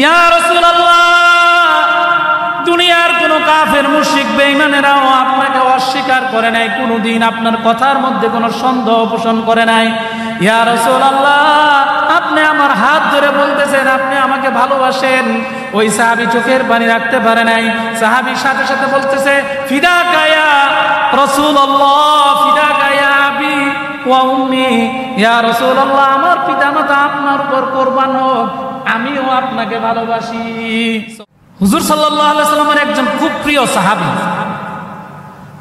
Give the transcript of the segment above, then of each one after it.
ইয়া রাসূলুল্লাহ, দুনিয়ার কোন কাফের মুশরিক বেঈমানেরাও আপনাকে অস্বীকার করে নাই, কোনদিন আপনার কথার মধ্যে কোনো সন্দেহ পোষণ করে নাই। ইয়া রাসূলুল্লাহ, আপনি আমার হাত ধরে বলতেছেন আপনি আমাকে ভালোবাসেন। ওই সাহাবী চোখের পানি রাখতে পারে নাই। সাহাবীর সাথে সাথে বলতেছে ফিদাকা ইয়া রাসূলুল্লাহ, ফিদাকা ইয়া আবি ওয়া উম্মি। ইয়া রাসূলুল্লাহ, আমার পিতামাতা আপনার উপর কুরবান হোক, আমিও আপনাকে ভালোবাসি। হুজুর সাল্লাল্লাহু আলাইহি সাল্লামের একজন খুব প্রিয় সাহাবী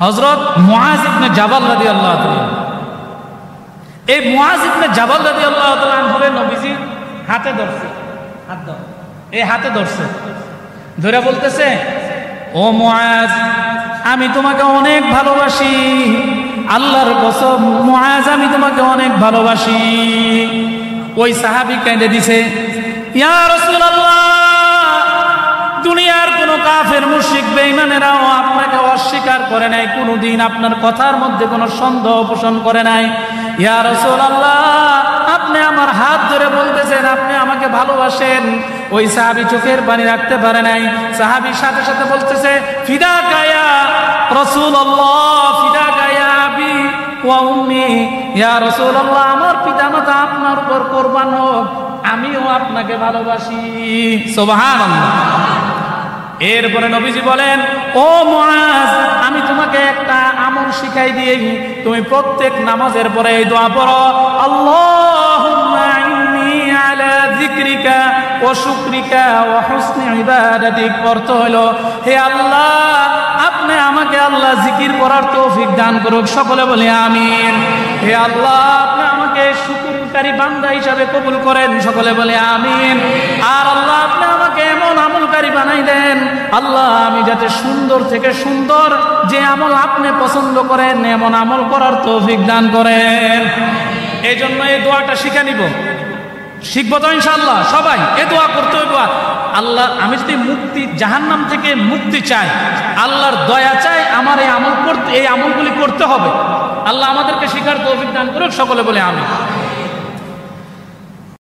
হযরত মুআজ ইবনে জাবাল রাদিয়াল্লাহু তাআলা। এই মুআজ ইবনে জাবাল রাদিয়াল্লাহু তাআলা আনহুরে নবীজি হাতে ধরছে, হাত দাও, এই হাতে ধরছে, ধরে বলতেছে ও মুআজ, আমি তোমাকে অনেক ভালোবাসি, আল্লাহর কসম মুআজ, আমি তোমাকে অনেক ভালোবাসি। ওই সাহাবী কেঁদে দিছে, ইয়া রাসূলুল্লাহ, দুনিয়ার কোন কাফের মুশরিক বেঈমানেরাও আপনাকে অস্বীকার করে নাই, কোনদিন আপনার কথার মধ্যে কোনো সন্দেহ পোষণ করে নাই। ইয়া রাসূলুল্লাহ, আপনি আমার হাত ধরে বলতেছেন আপনি আমাকে ভালোবাসেন। ওই সাহাবী চোখের পানি রাখতে পারে নাই। সাহাবীর সাথে সাথে বলতেছে ফিদাকা ইয়া রাসূলুল্লাহ, ফিদাকা ইয়া আবি ওয়া উম্মি। ইয়া রাসূলুল্লাহ, আমার পিতামাতা আপনার উপর কুরবান হোক, আমিও আপনাকে ভালোবাসি। সুবহানাল্লাহ। এরপরে নবীজি বলেন ও মুআজ, আমি তোমাকে একটা আমল শিখাই দিই, তুমি প্রত্যেক নামাজের পরে এই দোয়া পড়ো, আল্লাহুম্মা ইন্নী আলা যিকরিকা ওয়া শুকরিকা ওয়া হুসনি ইবাদাতিক। অর্থ হলো হে আল্লাহ, আপনি আমাকে আল্লাহ জিকির করার তৌফিক দান করুক। সকলে বলে আমিন। হে আল্লাহ, আপনি আমাকে শুকরকারী বান্দা হিসাবে কবুল করেন। সকলে বলে আমিন। আর আল্লাহ, আপনি আমাকে এমন আমলকারী বানাই দেন আল্লাহ, আমি যাতে সুন্দর থেকে সুন্দর যে আমল আপনি পছন্দ করেন এমন আমল করার তৌফিক দান করেন। এই জন্য এই দোয়াটা শিখে নিব, শিখবো তো ইনশাআল্লাহ সবাই। এই দোয়া করতে হইব, আল্লাহ আমি যদি মুক্তি জাহান্নাম থেকে মুক্তি চাই, আল্লাহর দয়া চাই, আমার এই আমলগুলি করতে হবে। আল্লাহ আমাদেরকে শিখার তৌফিক দান করুক। সকলে বলে আমিন।